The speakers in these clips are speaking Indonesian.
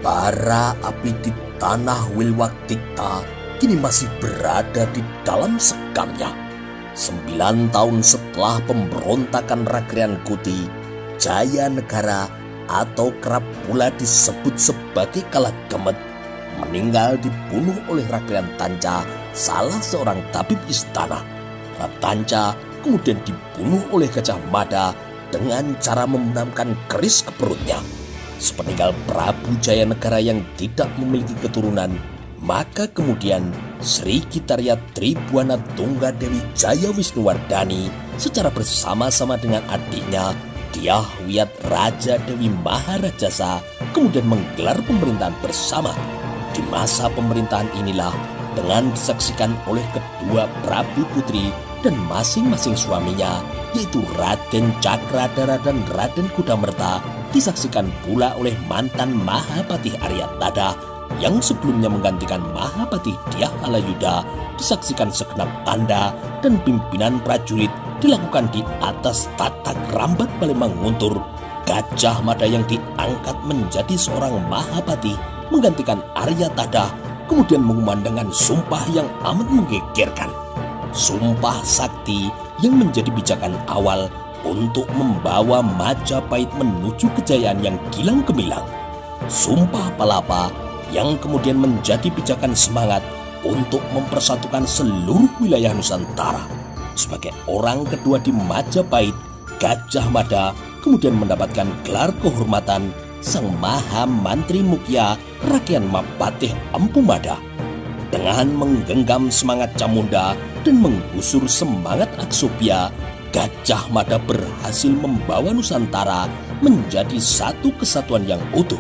Bara api di tanah Wilwaktikta kini masih berada di dalam sekamnya. 9 tahun setelah pemberontakan Rakrian Kuti, Jaya Negara atau kerap pula disebut sebagai Kalagemet meninggal dibunuh oleh Rakrian Tanca, salah seorang tabib istana. Tanca kemudian dibunuh oleh Gajah Mada dengan cara membenamkan keris ke perutnya. Sepeninggal Prabu Jaya Negara yang tidak memiliki keturunan, maka kemudian Sri Kitarya Tribuana Tunggadewi Jaya Wisnuwardani secara bersama-sama dengan adiknya Dyah Wiyat Raja Dewi Maharajasa kemudian menggelar pemerintahan bersama. Di masa pemerintahan inilah dengan disaksikan oleh kedua Prabu Putri dan masing-masing suaminya, yaitu Raden Cakradara dan Raden Kudamerta, disaksikan pula oleh mantan Mahapatih Aryatada yang sebelumnya menggantikan Mahapatih Dyah Alayuda, disaksikan segenap tanda dan pimpinan prajurit dilakukan di atas tatak Rambat Palembang Nguntur. Gajah Mada yang diangkat menjadi seorang Mahapatih menggantikan Aryatada kemudian mengumandangkan sumpah yang amat menggegerkan. Sumpah sakti yang menjadi pijakan awal untuk membawa Majapahit menuju kejayaan yang gilang gemilang. Sumpah Palapa yang kemudian menjadi pijakan semangat untuk mempersatukan seluruh wilayah Nusantara. Sebagai orang kedua di Majapahit, Gajah Mada kemudian mendapatkan gelar kehormatan Sang Maha Mantri Mukya Rakyat Mapatih Empu Mada. Dengan menggenggam semangat Camunda dan menggusur semangat Aksopia, Gajah Mada berhasil membawa Nusantara menjadi satu kesatuan yang utuh.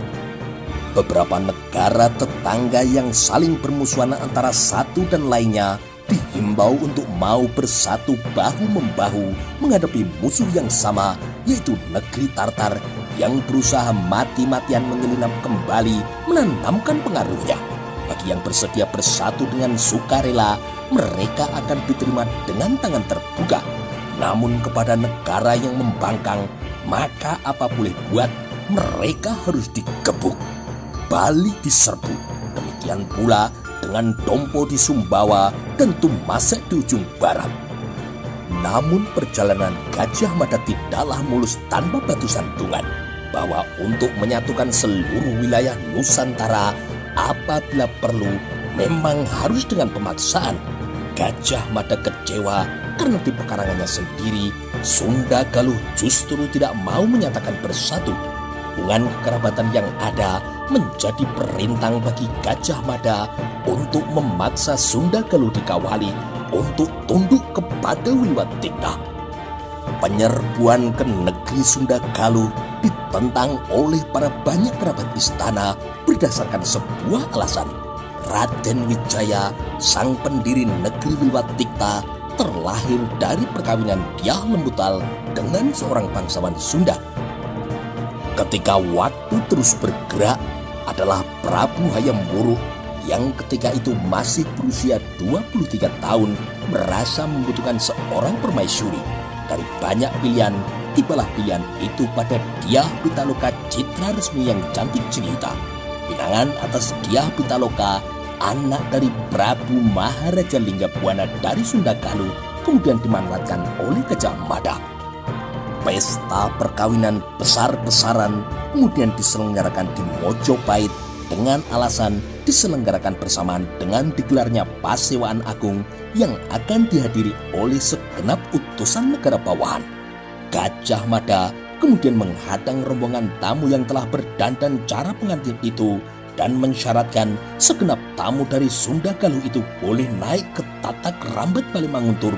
Beberapa negara tetangga yang saling bermusuhan antara satu dan lainnya dihimbau untuk mau bersatu bahu-membahu menghadapi musuh yang sama, yaitu negeri Tartar yang berusaha mati-matian menyelinap kembali menanamkan pengaruhnya. Bagi yang bersedia bersatu dengan sukarela, mereka akan diterima dengan tangan terbuka. Namun kepada negara yang membangkang, maka apa boleh buat, mereka harus digebuk. Bali diserbu, demikian pula dengan Dompo di Sumbawa dan Tumasek di ujung barat. Namun perjalanan Gajah Mada tidaklah mulus tanpa batu sandungan, bahwa untuk menyatukan seluruh wilayah Nusantara apabila perlu memang harus dengan pemaksaan. Gajah Mada kecewa karena di pekarangannya sendiri Sunda Galuh justru tidak mau menyatakan bersatu. Hubungan kekerabatan yang ada menjadi perintang bagi Gajah Mada untuk memaksa Sunda Galuh dikawali untuk tunduk kepada Wilwaktikta. Penyerbuan ke negeri Sunda Galuh ditentang oleh para banyak kerabat istana berdasarkan sebuah alasan. Raden Wijaya, sang pendiri negeri Wilwaktikta, terlahir dari perkawinan Dyah Lembutal dengan seorang bangsawan Sunda. Ketika waktu terus bergerak adalah Prabu Hayam Wuruk yang ketika itu masih berusia 23 tahun merasa membutuhkan seorang permaisuri. Dari banyak pilihan, tibalah pilihan itu pada Dyah Pitaloka Citra Resmi yang cantik jelita. Pinangan atas Dyah Pitaloka, anak dari Prabu Maharaja Linggabuana dari Sunda Galuh, kemudian dimanfaatkan oleh Gajah Mada. Pesta perkawinan besar-besaran kemudian diselenggarakan di Mojopahit dengan alasan diselenggarakan bersamaan dengan digelarnya Pasewaan Agung yang akan dihadiri oleh segenap utusan negara bawahan. Gajah Mada kemudian menghadang rombongan tamu yang telah berdandan cara pengantin itu dan mensyaratkan segenap tamu dari Sunda Galuh itu boleh naik ke tatak Rambat Palembang Nguntur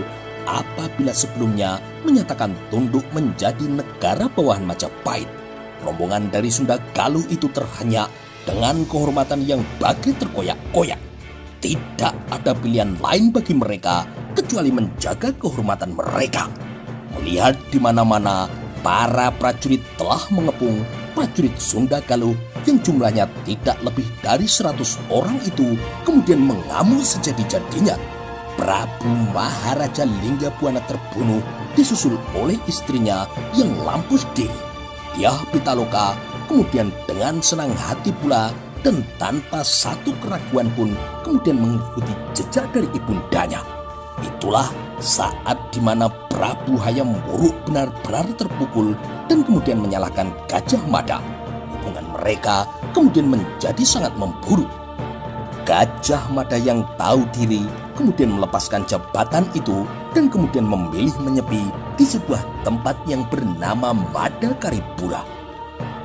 apabila sebelumnya menyatakan tunduk menjadi negara bawahan Majapahit. Rombongan dari Sunda Galuh itu terhenyak dengan kehormatan yang bagi terkoyak-koyak. Tidak ada pilihan lain bagi mereka kecuali menjaga kehormatan mereka. Melihat di mana-mana para prajurit telah mengepung, prajurit Sunda Galuh yang jumlahnya tidak lebih dari 100 orang itu kemudian mengamuk sejadi-jadinya. Prabu Maharaja Linggabuana terbunuh disusul oleh istrinya yang lampus diri. Dyah Pitaloka kemudian dengan senang hati pula dan tanpa satu keraguan pun kemudian mengikuti jejak dari ibundanya. Itulah saat di mana Prabu Hayam Wuruk benar-benar terpukul dan kemudian menyalahkan Gajah Mada. Hubungan mereka kemudian menjadi sangat memburuk. Gajah Mada yang tahu diri kemudian melepaskan jabatan itu dan kemudian memilih menyepi di sebuah tempat yang bernama Madakaripura.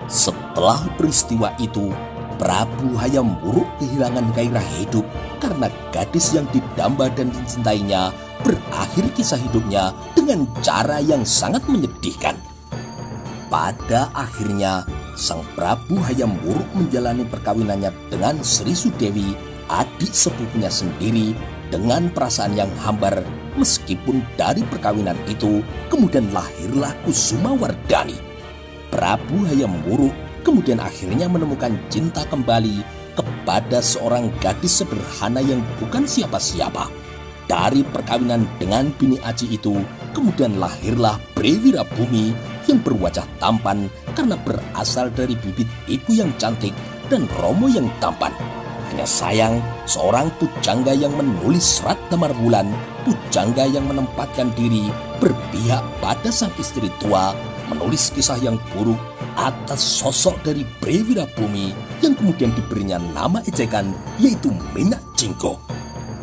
Setelah peristiwa itu, Prabu Hayam Wuruk kehilangan gairah hidup karena gadis yang didamba dan dicintainya berakhir kisah hidupnya dengan cara yang sangat menyedihkan. Pada akhirnya, sang Prabu Hayam Wuruk menjalani perkawinannya dengan Sri Sudewi, adik sepupunya sendiri, dengan perasaan yang hambar. Meskipun dari perkawinan itu kemudian lahirlah Kusuma Wardani. Prabu Hayam Wuruk kemudian akhirnya menemukan cinta kembali kepada seorang gadis sederhana yang bukan siapa-siapa. Dari perkawinan dengan Bini Aji itu kemudian lahirlah Brewirabumi yang berwajah tampan karena berasal dari bibit ibu yang cantik dan Romo yang tampan. Hanya sayang, seorang pujangga yang menulis serat damar wulan, pujangga yang menempatkan diri berpihak pada sang istri tua, menulis kisah yang buruk atas sosok dari Brewirabumi yang kemudian diberinya nama ejekan yaitu Minak Jinggo.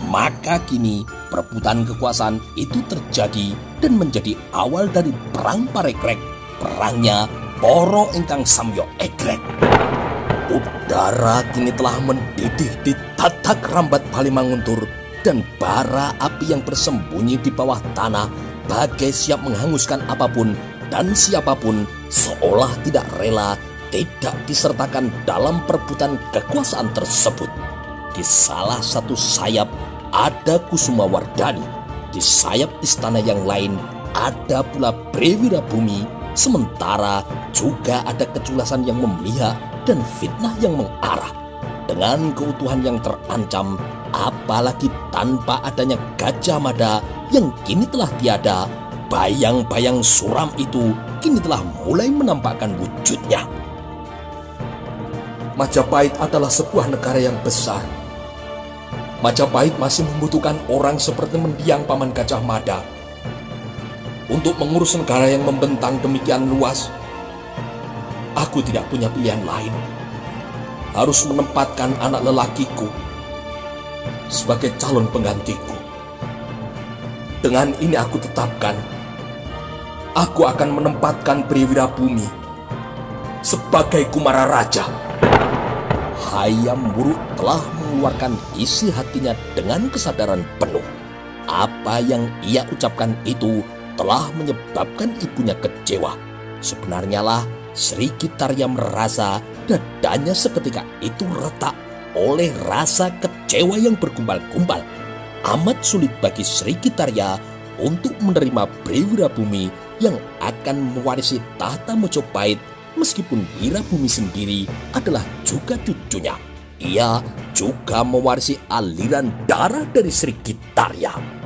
Maka kini perebutan kekuasaan itu terjadi dan menjadi awal dari Perang Parekrek, perangnya Poro Ingkang Samyo Egrek. Udara kini telah mendidih di tatak rambat Balimanguntur dan bara api yang bersembunyi di bawah tanah bagai siap menghanguskan apapun dan siapapun seolah tidak rela tidak disertakan dalam perebutan kekuasaan tersebut. Di salah satu sayap ada Kusuma Wardani, di sayap istana yang lain ada pula Brewirabumi, sementara juga ada keculasan yang memihak dan fitnah yang mengarah. Dengan keutuhan yang terancam, apalagi tanpa adanya Gajah Mada yang kini telah tiada, bayang-bayang suram itu kini telah mulai menampakkan wujudnya. Majapahit adalah sebuah negara yang besar. Majapahit masih membutuhkan orang seperti mendiang Paman Gajah Mada. Untuk mengurus negara yang membentang demikian luas, aku tidak punya pilihan lain. Harus menempatkan anak lelakiku sebagai calon penggantiku. Dengan ini aku tetapkan, aku akan menempatkan Brewirabumi sebagai Kumara Raja. Hayam Wuruk telah mengeluarkan isi hatinya dengan kesadaran penuh. Apa yang ia ucapkan itu telah menyebabkan ibunya kecewa. Sebenarnya lah Sri Gitarya merasa dadanya seketika itu retak oleh rasa kecewa yang bergumpal-gumpal. Amat sulit bagi Sri Gitarya untuk menerima Brewirabumi yang akan mewarisi tahta Mojopahit, meskipun Wirabumi sendiri adalah juga cucunya. Ia juga mewarisi aliran darah dari Sri Gitarya.